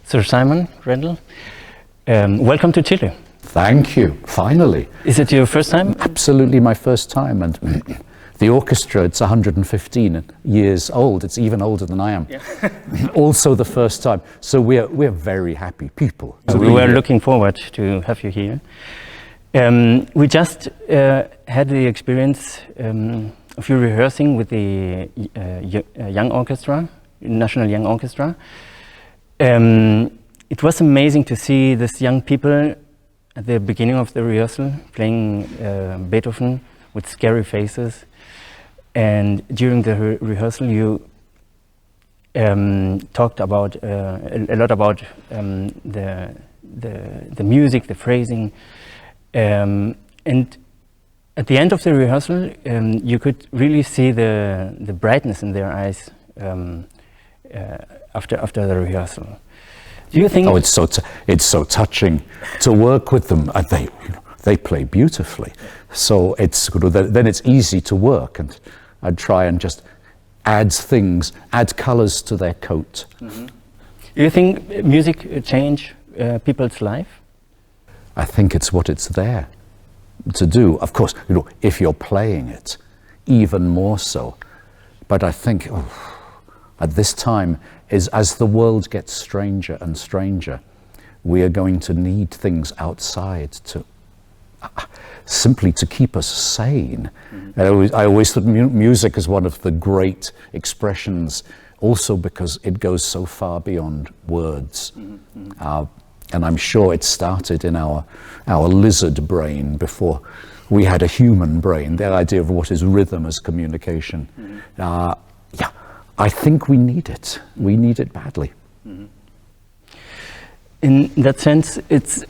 Sir Simon Rattle, welcome to Chile. Thank you, finally. Is it your first time? Absolutely my first time, and the orchestra, it's 115 years old, it's even older than I am. Yeah. Also the first time, so we're very happy people. So we were looking forward to have you here. We just had the experience of you rehearsing with the young orchestra, National Young Orchestra. It was amazing to see these young people at the beginning of the rehearsal playing Beethoven with scary faces, and during the rehearsal you talked about a lot about the music, the phrasing, and at the end of the rehearsal you could really see the brightness in their eyes after the rehearsal. Do you think? Oh, it's so touching to work with them. They play beautifully, so it's then it's easy to work, and I'd try and just add things, add colours to their coat. Mm-hmm. Do you think music change people's life? I think it's what it's there to do. Of course, if you're playing it, even more so. But I think at this time, as the world gets stranger and stranger, we are going to need things outside to simply to keep us sane. Mm-hmm. I always thought music is one of the great expressions, also because it goes so far beyond words. Mm-hmm. And I'm sure it started in our lizard brain before we had a human brain, the idea of what is rhythm as communication. Mm-hmm. Yeah. I think we need it. We need it badly. Mm-hmm. In that sense, it's.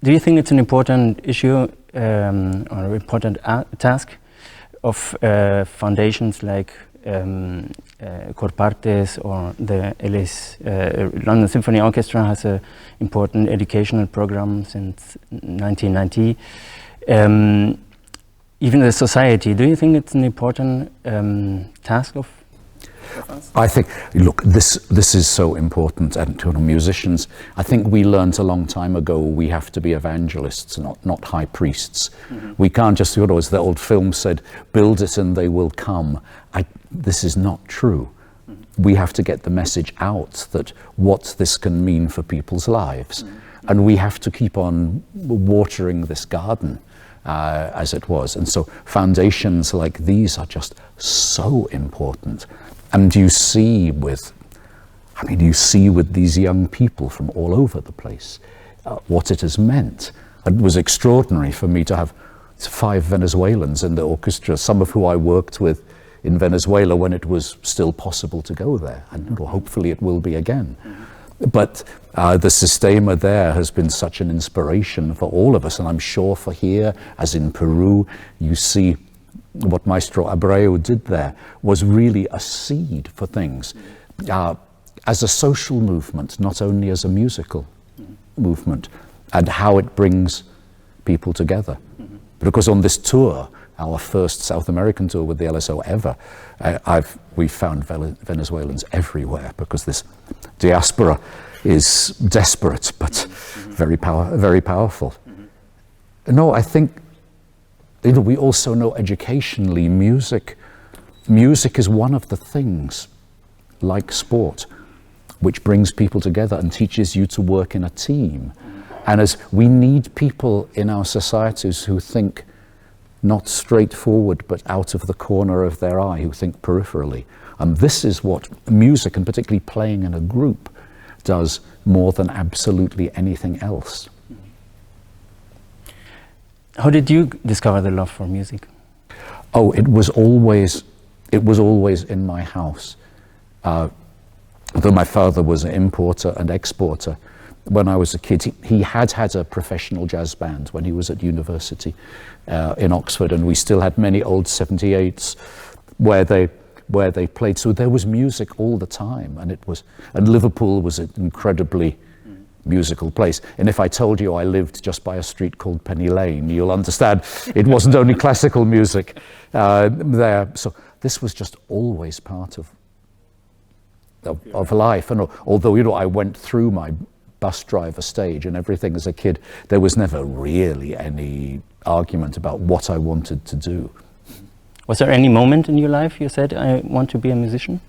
Do you think it's an important issue or an important task of foundations like CorpArtes or the London Symphony Orchestra has an important educational program since 1990. Even the society. Do you think it's an important task of? I think, look, this is so important, and to musicians, I think we learned a long time ago we have to be evangelists, not high priests. Mm-hmm. We can't just, as the old film said, build it and they will come. This is not true. Mm-hmm. We have to get the message out that what this can mean for people's lives. Mm-hmm. And we have to keep on watering this garden as it was. And so foundations like these are just so important. And you see with these young people from all over the place what it has meant. It was extraordinary for me to have 5 Venezuelans in the orchestra, some of who I worked with in Venezuela when it was still possible to go there, and hopefully it will be again. Mm-hmm. But the Sistema there has been such an inspiration for all of us, and I'm sure for here, as in Peru, you see what Maestro Abreu did there was really a seed for things as a social movement, not only as a musical movement, and how it brings people together. Mm-hmm. Because on this tour, our first South American tour with the LSO ever, we found Venezuelans everywhere, because this diaspora is desperate but very powerful. Mm-hmm. No, I think we also know educationally music is one of the things, like sport, which brings people together and teaches you to work in a team. And as we need people in our societies who think not straightforward but out of the corner of their eye, who think peripherally. And this is what music, and particularly playing in a group, does more than absolutely anything else. How did you discover the love for music? Oh, it was always in my house. Though my father was an importer and exporter, when I was a kid, he had a professional jazz band when he was at university in Oxford, and we still had many old 78s where they played. So there was music all the time, and Liverpool was an incredibly musical place. And if I told you I lived just by a street called Penny Lane, you'll understand it wasn't only classical music there. So this was just always part of of life. And although, you know, I went through my bus driver stage and everything as a kid, there was never really any argument about what I wanted to do. Was there any moment in your life you said, I want to be a musician?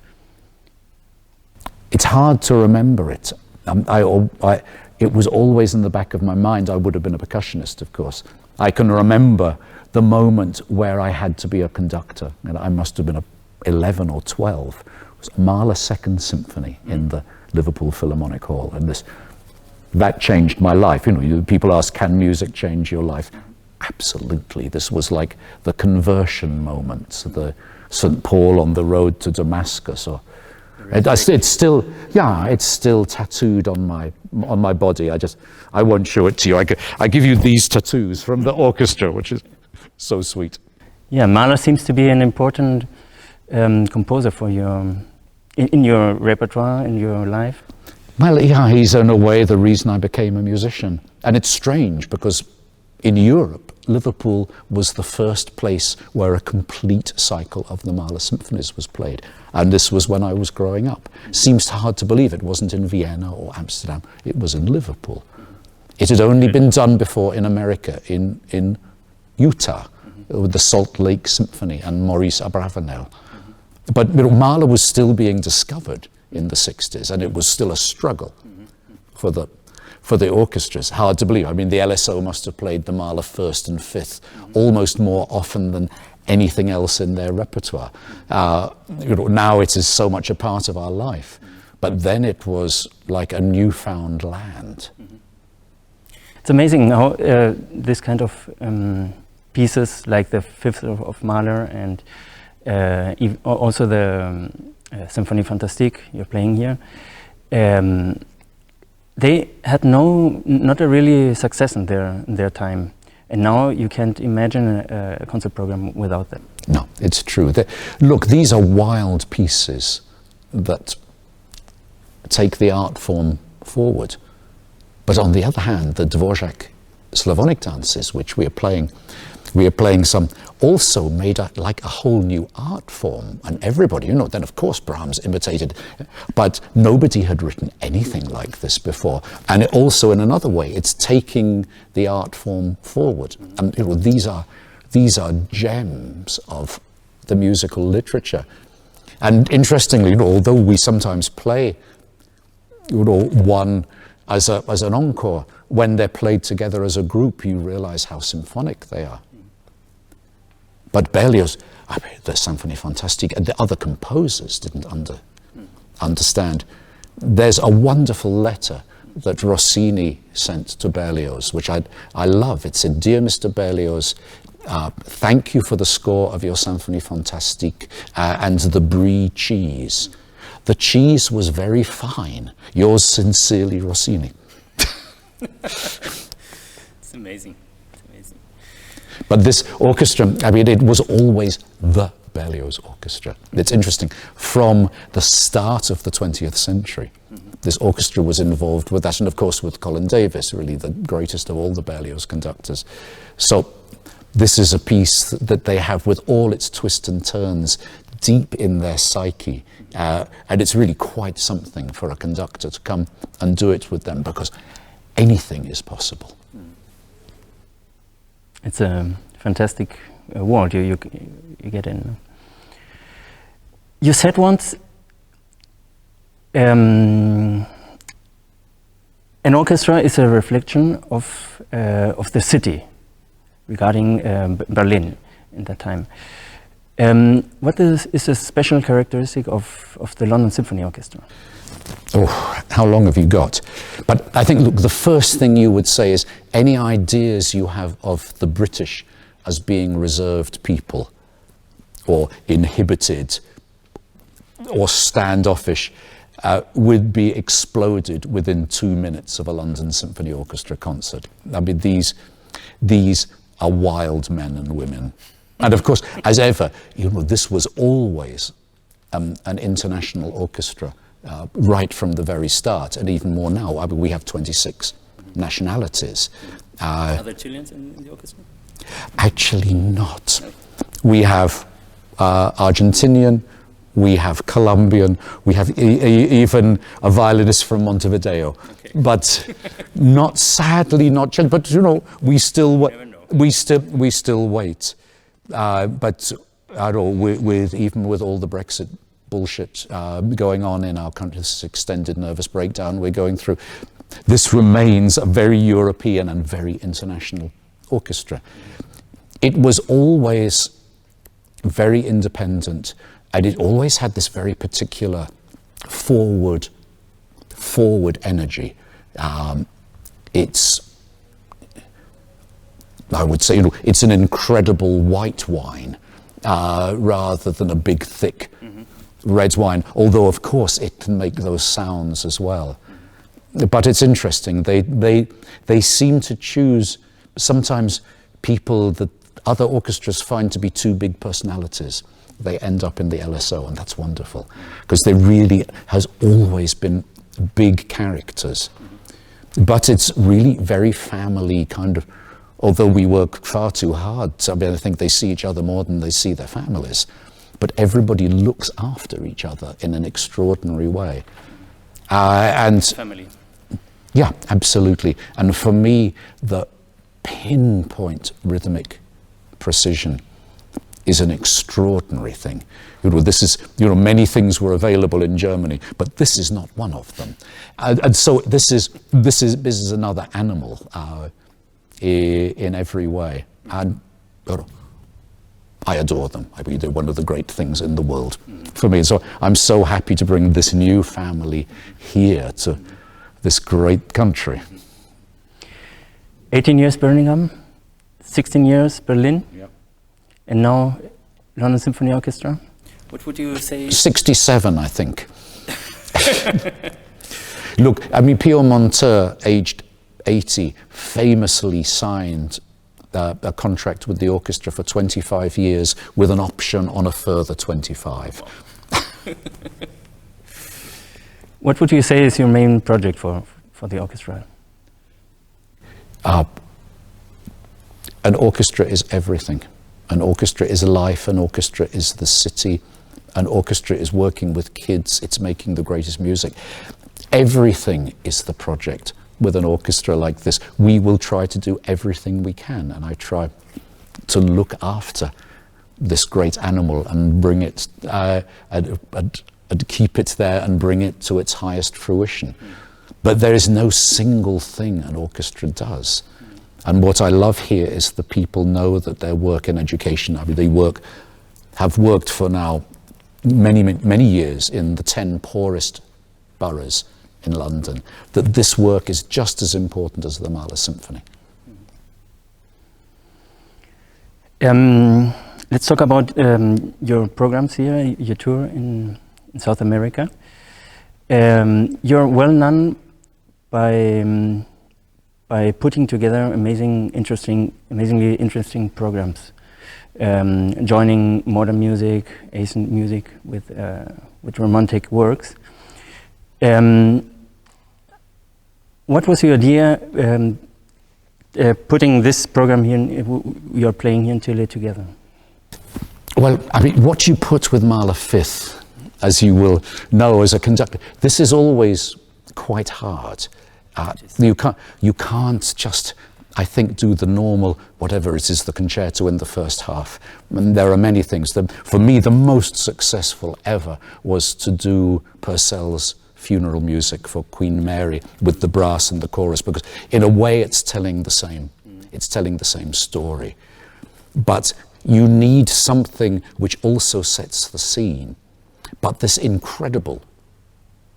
It's hard to remember it. It was always in the back of my mind. I would have been a percussionist, of course. I can remember the moment where I had to be a conductor, and I must have been 11 or 12. It was Mahler's Second Symphony in the Liverpool Philharmonic Hall, and that changed my life. You know, people ask, can music change your life? Absolutely. This was like the conversion moment, the St. Paul on the road to Damascus, or it's still tattooed on my body. I won't show it to you. I give you these tattoos from the orchestra, which is so sweet. Yeah, Mahler seems to be an important composer for your in your repertoire, in your life. Well, yeah, he's in a way the reason I became a musician, and it's strange because in Europe, Liverpool was the first place where a complete cycle of the Mahler symphonies was played. And this was when I was growing up. Seems hard to believe it wasn't in Vienna or Amsterdam, it was in Liverpool. It had only been done before in America, in Utah, with the Salt Lake Symphony and Maurice Abravanel. But you know, Mahler was still being discovered in the 60s, and it was still a struggle for the orchestras. Hard to believe. I mean, the LSO must have played the Mahler first and fifth almost more often than anything else in their repertoire. You know, now it is so much a part of our life, but then it was like a newfound land. It's amazing how this kind of pieces, like the Fifth of Mahler and also the Symphonie Fantastique you're playing here, they had not a really success in their time, and now you can't imagine a concert program without them. No, it's true. Look, these are wild pieces that take the art form forward. But on the other hand, the Dvorak Slavonic dances, which we are playing some, also made like a whole new art form. And everybody, you know, then of course Brahms imitated, but nobody had written anything like this before. And it also, in another way, it's taking the art form forward. And you know, these are gems of the musical literature. And interestingly, you know, although we sometimes play, you know, one as an encore, when they're played together as a group, you realize how symphonic they are. But Berlioz, I mean, the Symphonie Fantastique, and the other composers didn't understand. There's a wonderful letter that Rossini sent to Berlioz, which I love. It said, "Dear Mr. Berlioz, thank you for the score of your Symphonie Fantastique and the brie cheese. The cheese was very fine. Yours sincerely, Rossini." It's amazing. But this orchestra, I mean, it was always the Berlioz orchestra. It's interesting. From the start of the 20th century, this orchestra was involved with that, and of course with Colin Davis, really the greatest of all the Berlioz conductors. So this is a piece that they have with all its twists and turns deep in their psyche. And it's really quite something for a conductor to come and do it with them, because anything is possible. It's a fantastic world you get in. You said once, an orchestra is a reflection of the city, regarding Berlin in that time. What is a special characteristic of the London Symphony Orchestra? Oh, how long have you got? But I think, look, the first thing you would say is any ideas you have of the British as being reserved people, or inhibited, or standoffish, would be exploded within 2 minutes of a London Symphony Orchestra concert. I mean, these are wild men and women. And of course, as ever, you know, this was always an international orchestra right from the very start, and even more now. I mean, we have 26 nationalities. Are there Chileans in the orchestra? Actually not. We have Argentinian, we have Colombian, we have even a violinist from Montevideo. Okay. But not sadly, not Chile, but you know, we still wait. But I don't know, even with all the Brexit bullshit going on in our country, this extended nervous breakdown we're going through, this remains a very European and very international orchestra. It was always very independent, and it always had this very particular forward energy. I would say, you know, it's an incredible white wine rather than a big, thick red wine, although of course it can make those sounds as well. But it's interesting, they seem to choose sometimes people that other orchestras find to be too big personalities. They end up in the LSO, and that's wonderful, because there really has always been big characters. But it's really very family kind of, although we work far too hard. I mean, I think they see each other more than they see their families. But everybody looks after each other in an extraordinary way. And family. Yeah, absolutely. And for me, the pinpoint rhythmic precision is an extraordinary thing. You know, this is, you know, many things were available in Germany, but this is not one of them. And so this is another animal in every way. And I adore them. I mean, they're one of the great things in the world for me. So I'm so happy to bring this new family here to this great country. 18 years Birmingham, 16 years Berlin, Yep. and now London Symphony Orchestra. What would you say? 67, I think. Look, I mean, Pio Monteur, aged 80, famously signed a contract with the orchestra for 25 years with an option on a further 25. What would you say is your main project for the orchestra? An orchestra is everything. An orchestra is life, an orchestra is the city, an orchestra is working with kids, it's making the greatest music. Everything is the project with an orchestra like this. We will try to do everything we can, and I try to look after this great animal and bring it, and keep it there and bring it to its highest fruition. But there is no single thing an orchestra does. And what I love here is the people know that their work in education, I mean, they have worked for now many years in the 10 poorest boroughs in London, that this work is just as important as the Mahler Symphony. Let's talk about your programs here, your tour in South America. You're well known by putting together amazingly interesting programs, joining modern music, Asian music with romantic works. What was your idea putting this program here, you're playing here in Chile together? Well, I mean, what you put with Mahler Fifth, as you will know as a conductor, this is always quite hard. You can't just, I think, do the normal, whatever it is, the concerto in the first half. And there are many things. For me, the most successful ever was to do Purcell's funeral music for Queen Mary with the brass and the chorus, because in a way it's telling the same story. But you need something which also sets the scene. But this incredible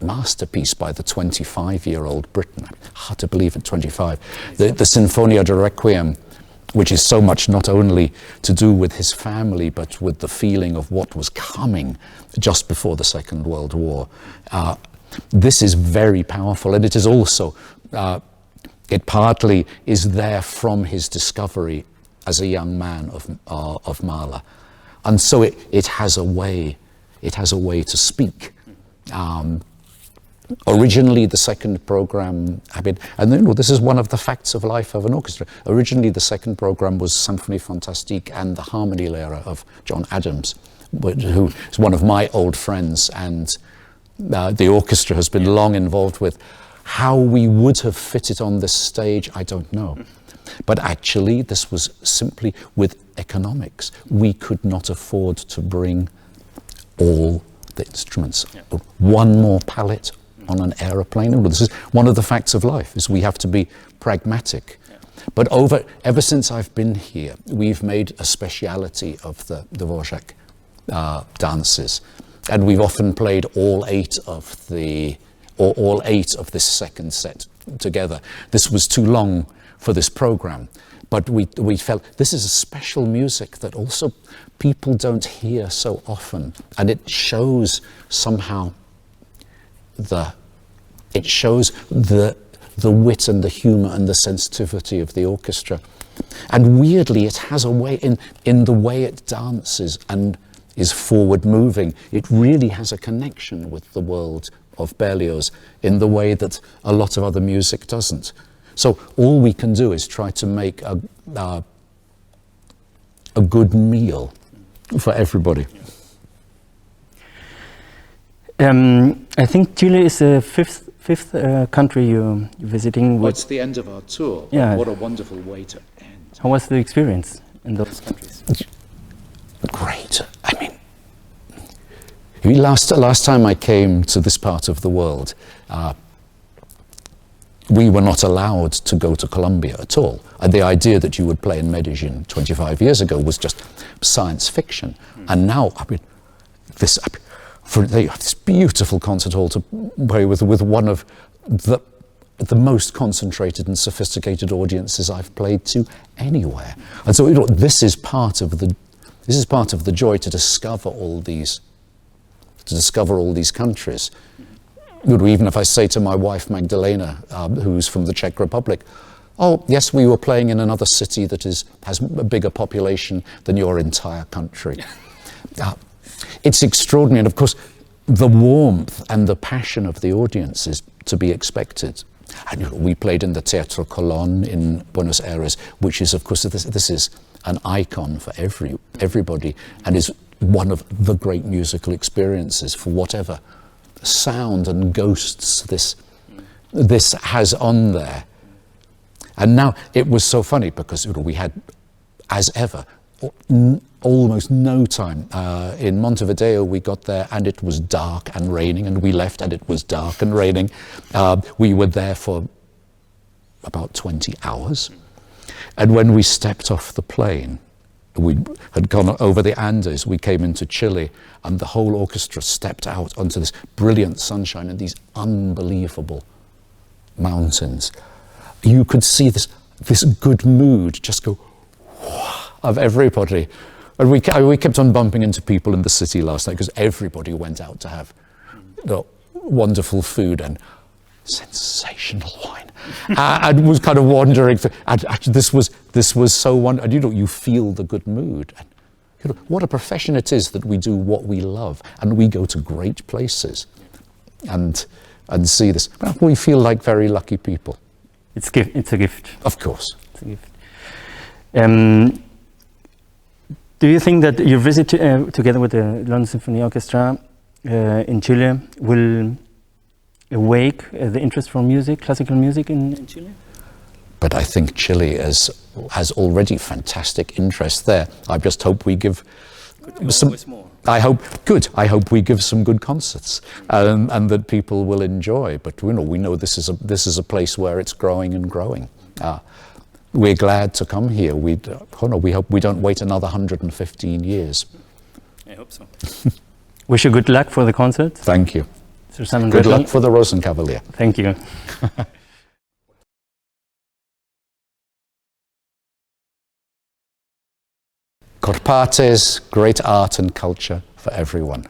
masterpiece by the 25-year-old Briton, hard to believe at 25, the Sinfonia de Requiem, which is so much not only to do with his family, but with the feeling of what was coming just before the Second World War. This is very powerful, and it is also, it partly is there from his discovery as a young man of Mahler. And so it has a way to speak. Originally, the second program, I mean, and you know, this is one of the facts of life of an orchestra. Originally, the second program was Symphonie Fantastique and the Harmony Lehrer of John Adams, who is one of my old friends, and the orchestra has been long involved with. How we would have fit it on this stage, I don't know. But actually, this was simply with economics. We could not afford to bring all the instruments. Yeah. One more pallet on an aeroplane. This is one of the facts of life, is we have to be pragmatic. Yeah. But ever since I've been here, we've made a speciality of the Dvorak dances. And we've often played all eight of this second set together. This was too long for this program, but we felt this is a special music that also people don't hear so often, and it shows somehow the wit and the humor and the sensitivity of the orchestra. And weirdly, it has a way in the way it dances and is forward moving. It really has a connection with the world of Berlioz in the way that a lot of other music doesn't. So all we can do is try to make a good meal for everybody. I think Chile is the fifth country you're visiting. Well, it's the end of our tour. Yeah. What a wonderful way to end. How was the experience in those countries? Great. I mean, last time I came to this part of the world, we were not allowed to go to Colombia at all. And the idea that you would play in Medellin 25 years ago was just science fiction. And now, I mean, they have this beautiful concert hall to play with one of the most concentrated and sophisticated audiences I've played to anywhere. And so, this is part of the joy, to discover all these countries. Even if I say to my wife Magdalena, who's from the Czech Republic, oh yes, we were playing in another city that has a bigger population than your entire country. It's extraordinary, and of course the warmth and the passion of the audience is to be expected. And we played in the Teatro Colón in Buenos Aires, which is, of course, this is an icon for everybody, and is one of the great musical experiences for whatever sound and ghosts this has on there. And now it was so funny because we had, as ever, almost no time. In Montevideo we got there and it was dark and raining, and we left and it was dark and raining. We were there for about 20 hours, and when we stepped off the plane, we had gone over the Andes, we came into Chile, and the whole orchestra stepped out onto this brilliant sunshine and these unbelievable mountains. You could see this good mood just go of everybody. And we kept on bumping into people in the city last night because everybody went out to have wonderful food and sensational wine. And was kind of wandering through. And actually, this was so wonderful. And you feel the good mood. And what a profession it is that we do what we love, and we go to great places and see this. We feel like very lucky people. It's a gift. Of course. It's a gift. Do you think that your visit together with the London Symphony Orchestra in Chile will awake the interest for music, classical music in Chile? But I think Chile has already fantastic interest there. I just hope we give some more. I hope we give some good concerts and that people will enjoy. But we know this is a place where it's growing and growing. We're glad to come here. We hope we don't wait another 115 years. I hope so. Wish you good luck for the concert. Thank you. Sir Simon Good Rattle. luck for the Rosenkavalier. Thank you. CorpArtes, great art and culture for everyone.